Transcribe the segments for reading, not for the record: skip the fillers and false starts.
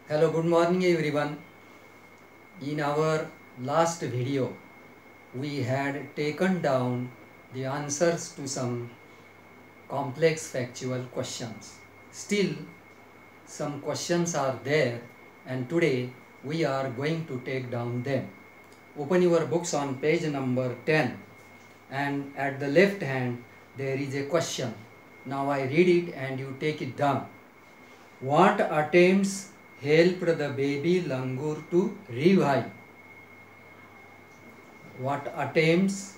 Hello, good morning everyone. In our last video, we had taken down the answers to some complex factual questions. Still, some questions are there, and today we are going to take down them. Open your books on page number 10, and at the left hand there is a question. Now I read it and you take it down. What attempts helped the baby langur to revive? What attempts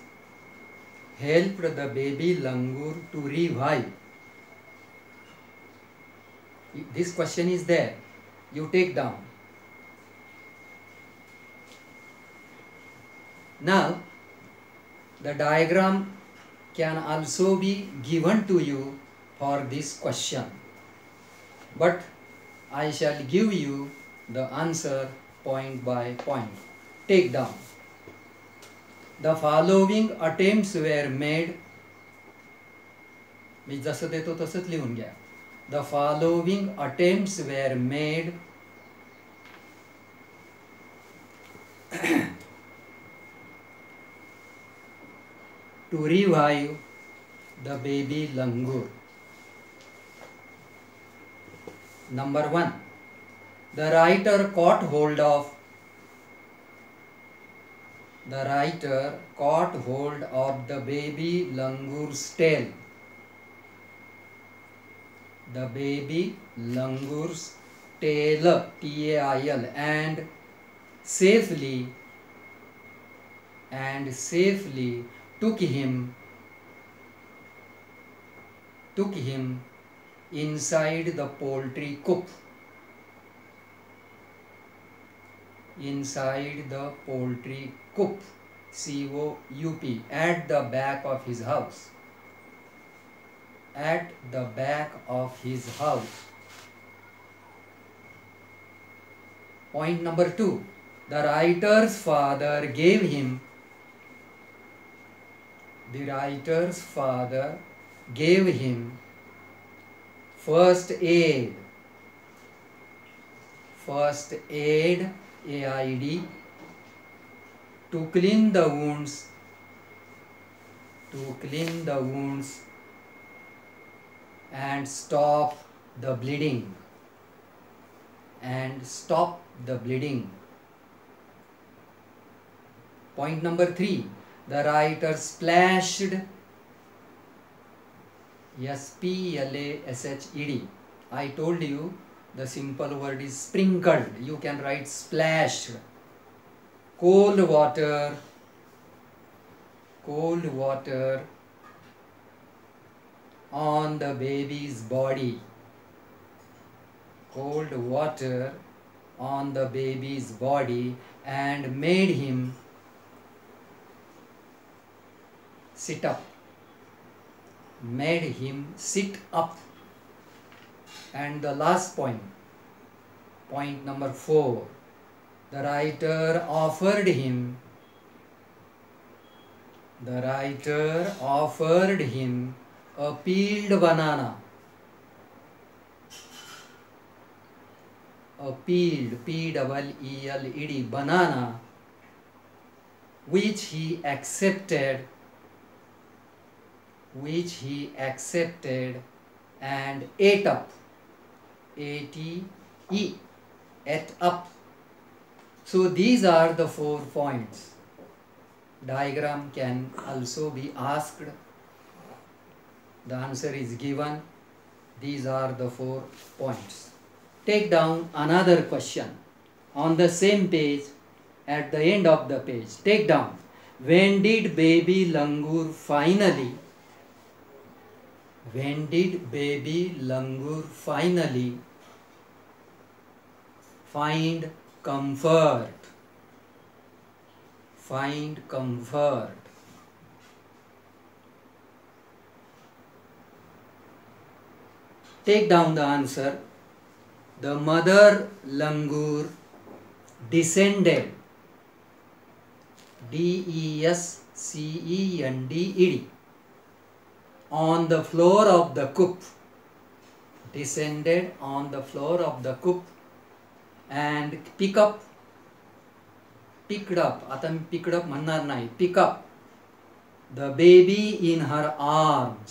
helped the baby langur to revive? This question is there. You take down. Now, the diagram can also be given to you for this question. But I shall give you the answer point by point. Take down. The following attempts were made. मी जसं देतो तसंच लिहून घ्या. The following attempts were made to revive the baby langur. Number 1. The writer caught hold of the baby langur's tail. The baby langur's tail, T-A-I-L, and safely took him inside the poultry coop. Inside the poultry coop, C-O-U-P, at the back of his house. At the back of his house. Point number 2. The writer's father gave him first aid, AID, to clean the wounds and stop the bleeding. Point number 3. The writer splashed, S-P-L-A-S-H-E-D. I told you the simple word is sprinkled. You can write splashed. Cold water on the baby's body. Cold water on the baby's body and made him sit up. And the last point number 4. The writer offered him a peeled banana. A peeled, P-E-E-L-E-D, banana, which he accepted and ate up. A-T-E, ate up. So these are the 4 points. Diagram can also be asked. The answer is given. These are the 4 points. Take down another question on the same page at the end of the page. Take down. When did baby langur finally find comfort? Take down the answer. The mother langur descended, D-E-S-C-E-N-D-E-D, on the floor of the coop. Descended on the floor of the coop and picked up, आता मी picked up म्हणणार नाही, pick up the baby in her arms,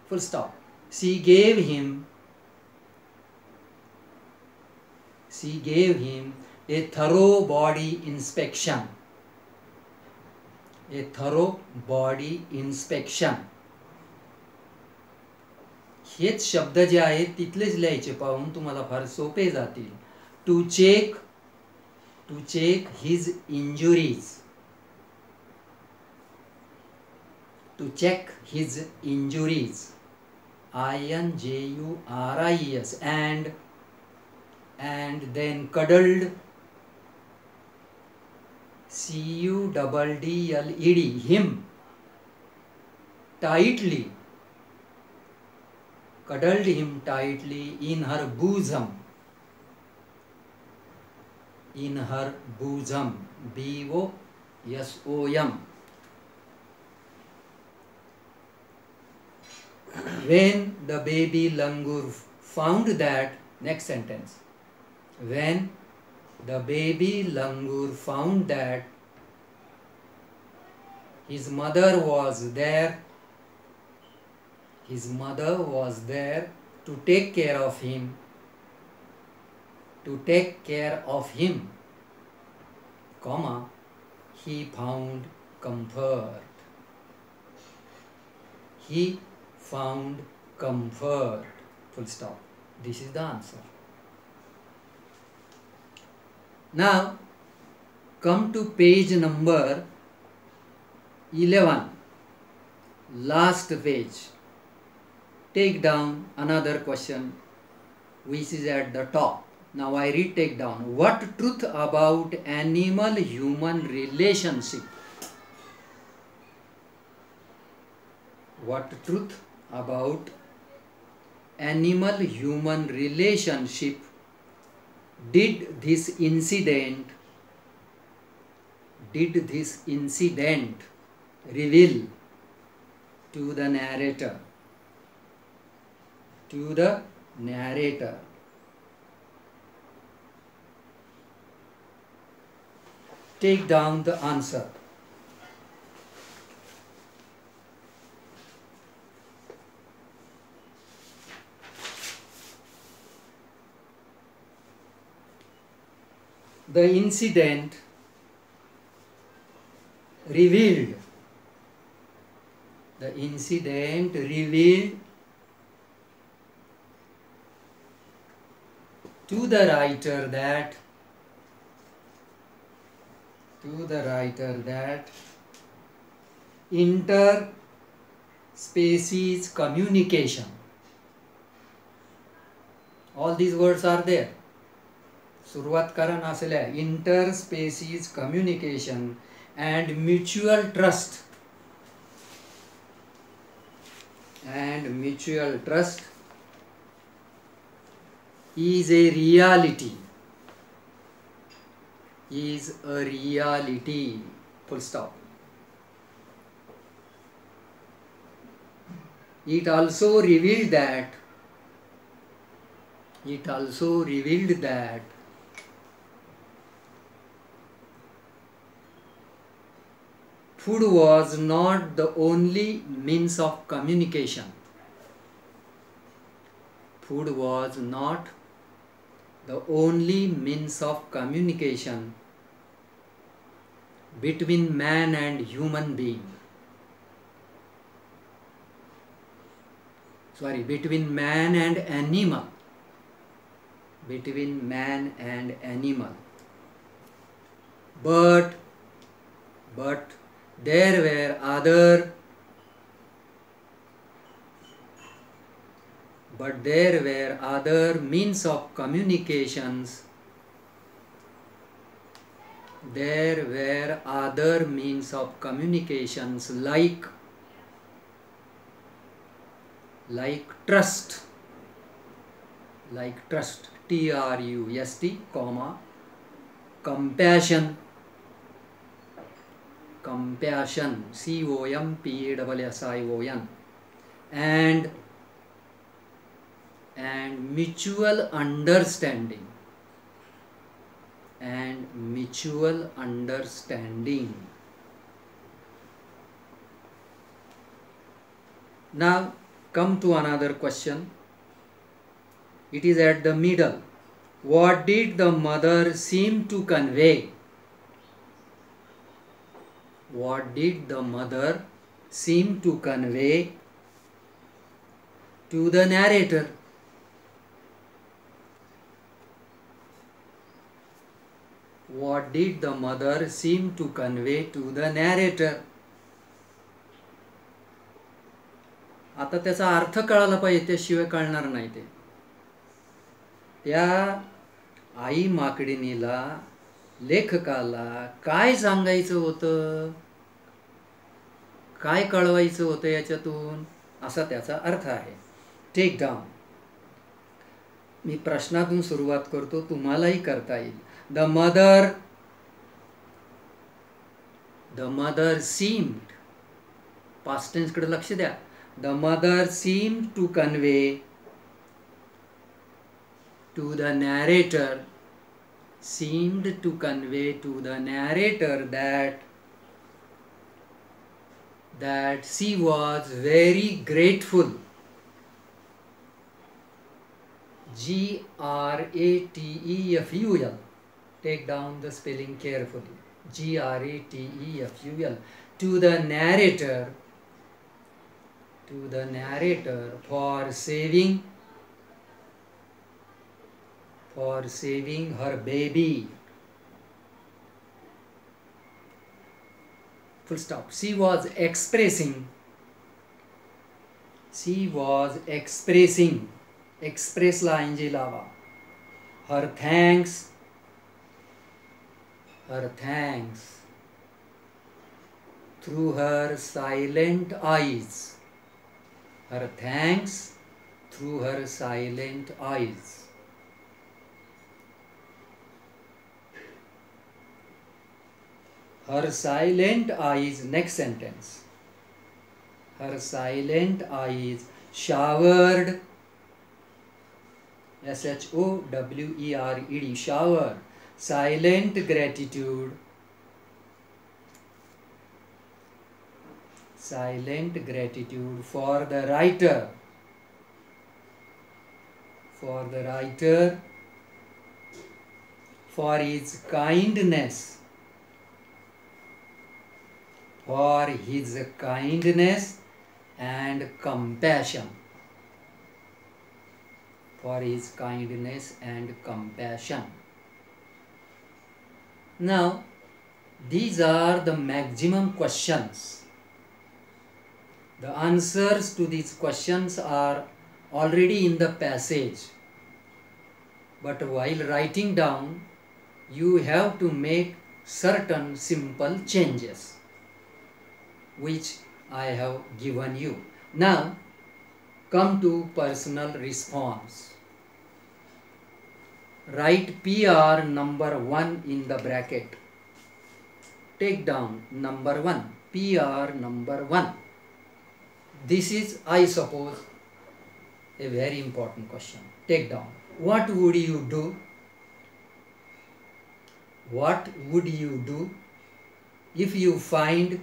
full stop. She gave him a thorough body inspection. हेच शब्द जे आहेत तिथलेच लिहायचे पाहून तुम्हाला फार सोपे जातील. To check his injuries, INJURIES, and then cuddled, CUDDLED, him tightly, in her bosom, BOSOM. When the baby langur found that, next sentence, when the baby langur found that his mother was there to take care of him, comma, he found comfort, full stop. This is the answer. Now come to page number 11, last page. Take down another question which is at the top. Now I read, take down. What truth about animal-human relationship? What truth about animal-human relationship did this incident reveal to the narrator? Take down the answer. The incident revealed to the writer that interspecies communication, all these words are there. सुरुवात कारण असल्या interspecies communication and mutual trust is a reality, full stop. It also revealed that food was not the only means of communication. Food was not the only means of communication between man and human being. Between man and animal. But there were other means of communications. Like trust, TRUST, comma, compassion, COMPASSION, and and mutual understanding. Now come to another question. It is at the middle. What did the mother seem to convey? What did the mother seem to convey to the narrator? What did the mother seem to convey to the narrator? आता त्याचा अर्थ कळायला पाहिजे, त्याशिवाय कळणार नाही ते. त्या आई माकडीनीला लेखकाला काय सांगायचं होतं, काय कळवायचं होतं याच्यातून, असा त्याचा अर्थ आहे. Take down. मी प्रश्नातून सुरुवात करतो, तुम्हालाही करता येईल. The mother seemed, past tense कडे लक्ष द्या. The mother seemed to convey to the narrator that she was very grateful. Grateful. Take down the spelling carefully. Grateful. To the narrator for saving her baby. Full stop. She was expressing. Express la ing lava. Her thanks through her silent eyes. Her thanks through her silent eyes. Her silent eyes, next sentence. Her silent eyes showered, showered, showered, silent gratitude for the writer, for his kindness, and compassion. Now, these are the maximum questions. The answers to these questions are already in the passage. But while writing down, you have to make certain simple changes, which I have given you. Now, come to personal response. Write PR number 1 in the bracket. Take down number 1. PR number 1. This is, I suppose, a very important question. Take down. What would you do? What would you do if you find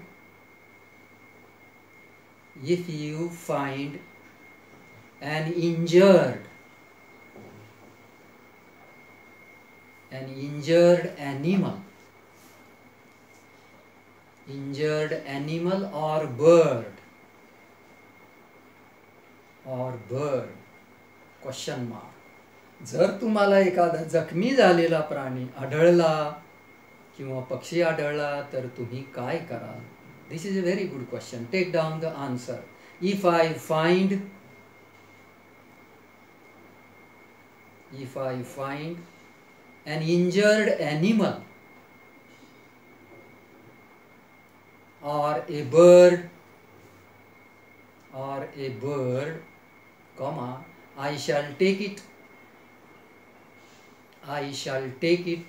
an injured animal or bird? Question mark. जर तुम्हाला एखादा जखमी झालेला प्राणी आढळला किंवा पक्षी आढळला तर तुम्ही काय कराल? This is a very good question. Take down the answer. If I find an injured animal or a bird, comma, I shall take it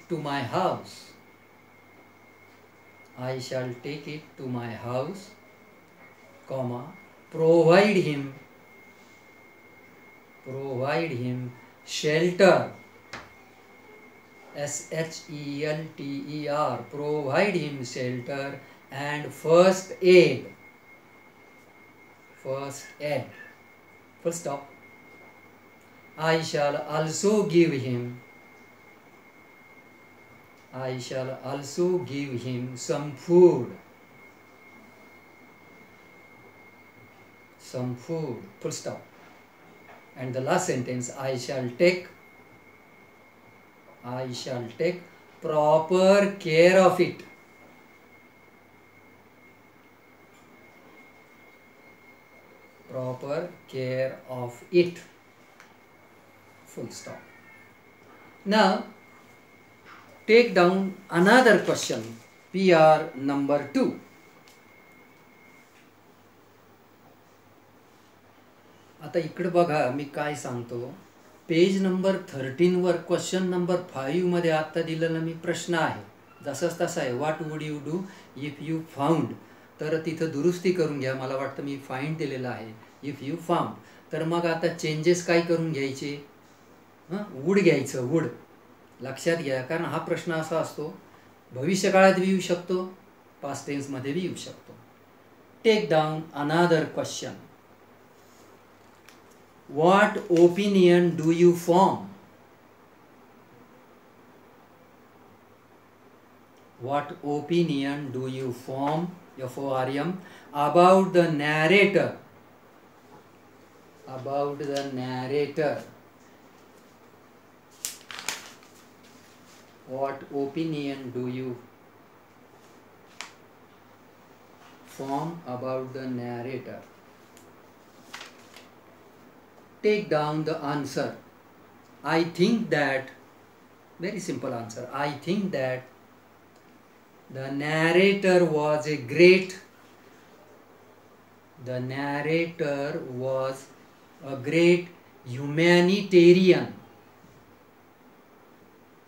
to my house. Comma, provide him provide him shelter, SHELTER, provide him shelter and first aid, full stop. I shall also give him some food, full stop. And the last sentence, I shall take proper care of it. Full stop. Now take down another question, PR number 2. आता इकडे बघा मी काय सांगतो, page number 13 वर question number 5 मध्ये आता दिलेला मी प्रश्न आहे, जसंच तसा आहे. What would you do if you found, तर तिथं दुरुस्ती करून घ्या. मला वाटतं मी फाइंड दिलेलं आहे, इफ यू फाउंड. तर मग आता चेंजेस काय करून घ्यायचे, वुड घ्यायचं, वुड लक्षात घ्या. कारण हा प्रश्न असा असतो, भविष्यकाळात बी येऊ शकतो, पास्ट टेन्समध्ये बी येऊ शकतो. Take down another question. What opinion do you form? What opinion do you form, FORM, about the narrator? What opinion do you form about the narrator? Take down the answer. I think that, very simple answer, I think that the narrator was a great humanitarian.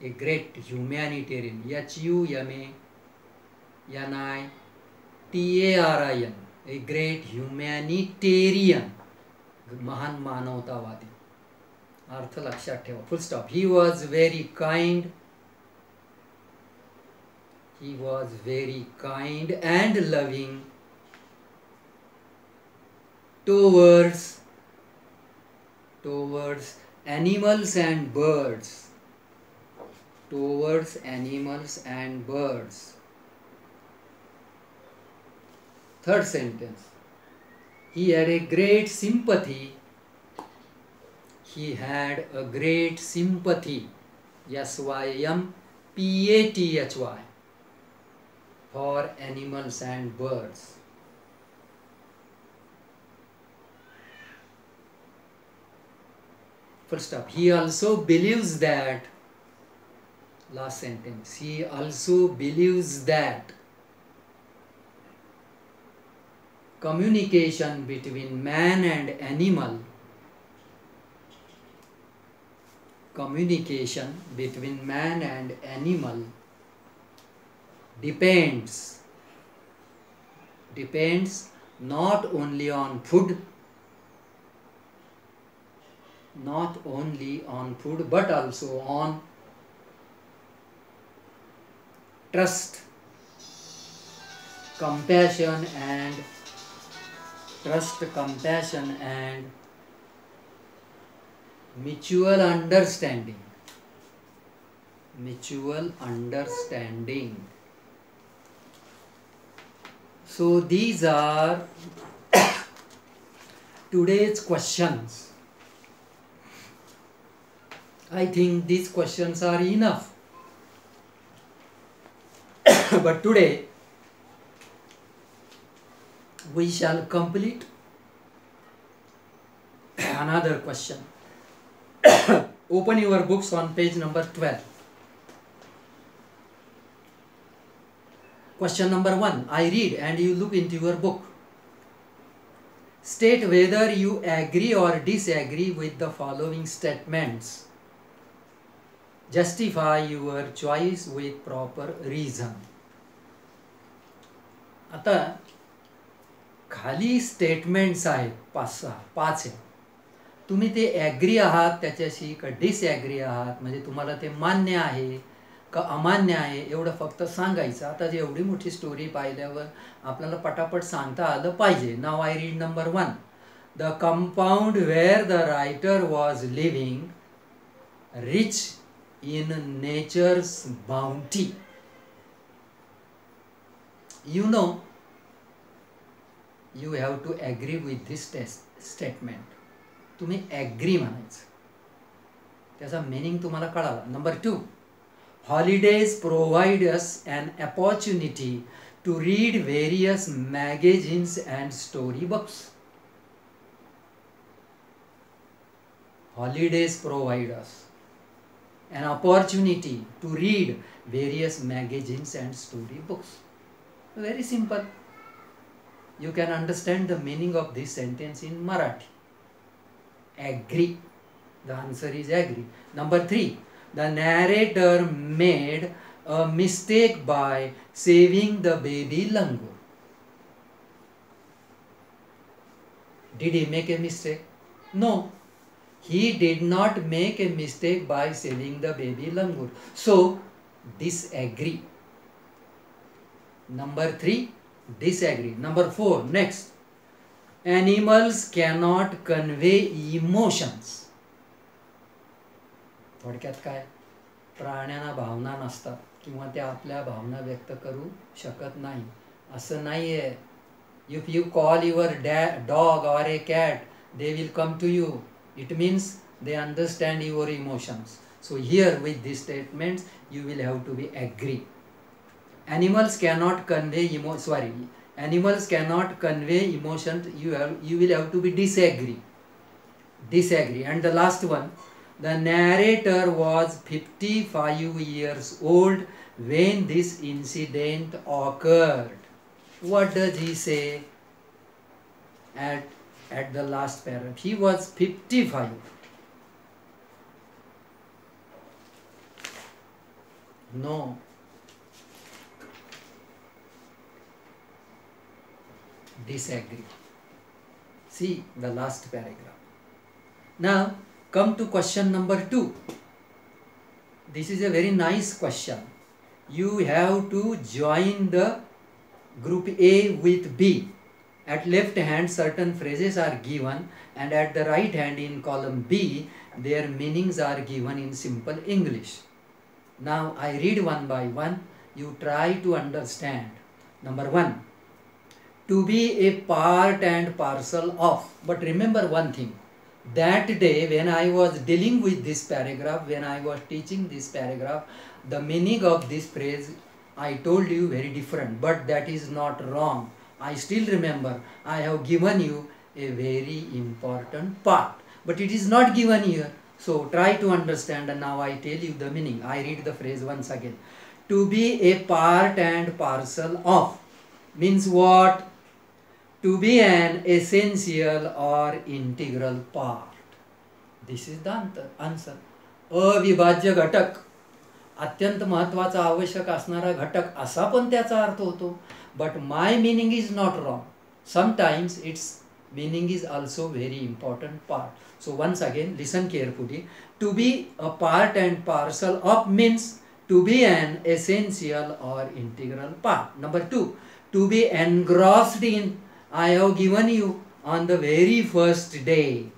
A great humanitarian, HUMANITARIAN, a great humanitarian, महान मानवतावादी. अर्थ लक्षात ठेवा, full stop. He was very kind and loving towards animals and birds. Third sentence, he had a great sympathy, SYMPATHY, for animals and birds. Full stop. He also believes that, last sentence, he also believes that communication between man and animal depends not only on food but also on trust, compassion and mutual understanding. So these are today's questions. I think these questions are enough. But today we shall complete another question. Open your books on page number 12. Question number 1. I read and you look into your book. State whether you agree or disagree with the following statements. Justify your choice with proper reason. आता खाली statements आहेत 5 आहेत. तुम्ही ते agree आहात त्याच्याशी का disagree आहात, म्हणजे तुम्हाला ते मान्य आहे का अमान्य आहे एवढं फक्त सांगायचं. आता एवढी मोठी स्टोरी पाहिल्यावर आपल्याला पटापट सांगता आलं पाहिजे. Now I read number 1. The compound where the writer was living, rich in nature's bounty. You know, you have to agree with this statement. तुम्ही ॲग्री म्हणायचं, त्याचा मिनिंग तुम्हाला कळाला. Number 2, holidays provide us an opportunity to read various magazines and storybooks. Holidays provide us an opportunity to read various magazines and storybooks. Very simple. You can understand the meaning of this sentence in Marathi. Agree. The answer is agree. Number 3. The narrator made a mistake by saving the baby langur. Did he make a mistake? No. He did not make a mistake by saving the baby langur. So, disagree. Number 3, disagree. Number 4, next. Animals cannot convey emotions. थोडक्यात काय, प्राण्यांना भावना नसतात किंवा त्या आपल्या भावना व्यक्त करू शकत नाही. असं नाही आहे. If you call your dog or a cat, they will come to you. It means they understand your emotions. So here with these statements you will have to be agree. Animals cannot convey animals cannot convey emotions. You will have to be disagree. And the last one, the narrator was 55 years old when this incident occurred. What does he say at the last paragraph? He was 55. No. Disagree. See the last paragraph. Now come to question number 2. This is a very nice question. You have to join the group A with B. At left hand certain phrases are given and at the right hand in column B their meanings are given in simple English. Now I read one by one. You try to understand. Number 1, to be a part and parcel of. But remember one thing, that day when I was dealing with this paragraph, when I was teaching this paragraph, the meaning of this phrase I told you very different, but that is not wrong. I still remember I have given you a very important part, but it is not given here. So try to understand, and now I tell you the meaning. I read the phrase once again. To be a part and parcel of means what? To be an essential or integral part. This is the answer. अविभाज्य घटक, अत्यंत महत्त्वाचा आवश्यक असणारा घटक असा पण त्याचा अर्थ होतो. But my meaning is not wrong. Sometimes its meaning is also very important part. So once again listen carefully. To be a part and parcel of means to be an essential or integral part. Number 2, to be engrossed in. I have given you on the very first day.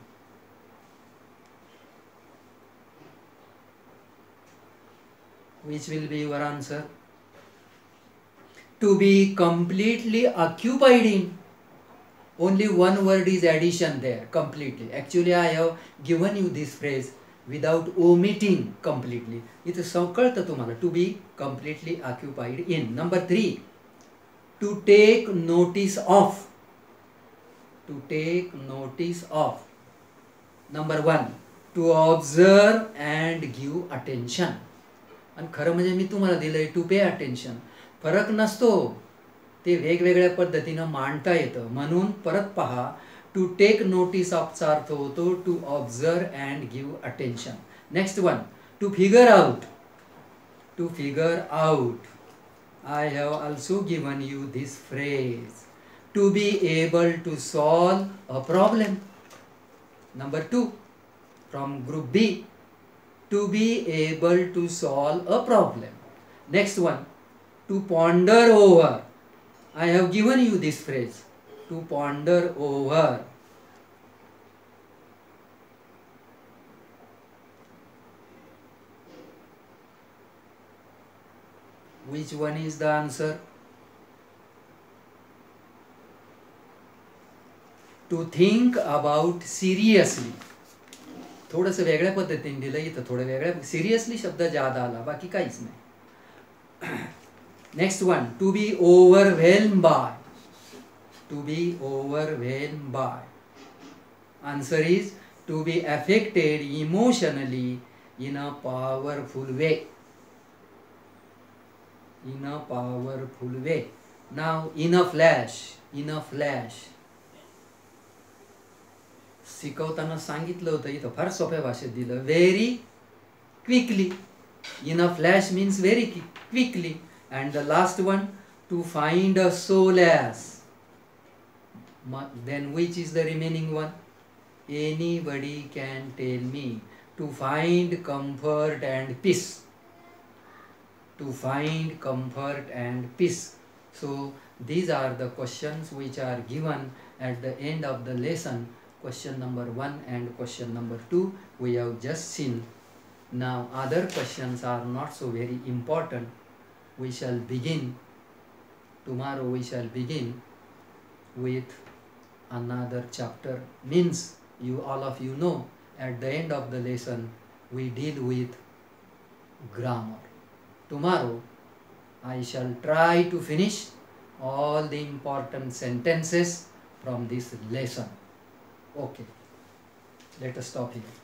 Which will be your answer? To be completely occupied in. Only one word is addition there, completely. Actually I have given you this phrase without omitting completely. It is कळतं तुम्हाला. To be completely occupied in. Number 3, to take notice of. To take notice of. Number 1, to observe and give attention. आणि खरं म्हणजे मी तुम्हाला दिलंय to pay attention. फरक नसतो, ते वेगवेगळ्या पद्धतीनं मांडता येतं. म्हणून परत पहा, टू टेक नोटीस ऑफचा अर्थ होतो to observe and give attention. Next one, to figure out. To figure out. I have also given you this phrase. To be able to solve a problem. Number 2, from group B, to be able to solve a problem. Next one, to ponder over. I have given you this phrase, to ponder over. Which one is the answer? To think about seriously. थोडंसं वेगळ्या पद्धतीने दिलं इथं, थोडं वेगळ्या seriously शब्द जादा आला, बाकी काहीच नाही. Next one, to be overwhelm by. To be overwhelm by. Answer is to be affected emotionally in a powerful way. In a powerful way. Now in a flash. In a flash शिकवताना सांगितलं होतं, इथं फार सोप्या भाषेत दिलं, very quickly. In a flash means very quickly. And the last one, to find a solace. Then which is the remaining one? Anybody can tell me. To find comfort and peace. To find comfort and peace. So these are the questions which are given at the end of the lesson. Question number 1 and question number 2 we have just seen. Now other questions are not so very important. We shall begin tomorrow. We shall begin with another chapter. Means you all of you know, at the end of the lesson we deal with grammar. Tomorrow I shall try to finish all the important sentences from this lesson. Okay, let us stop here.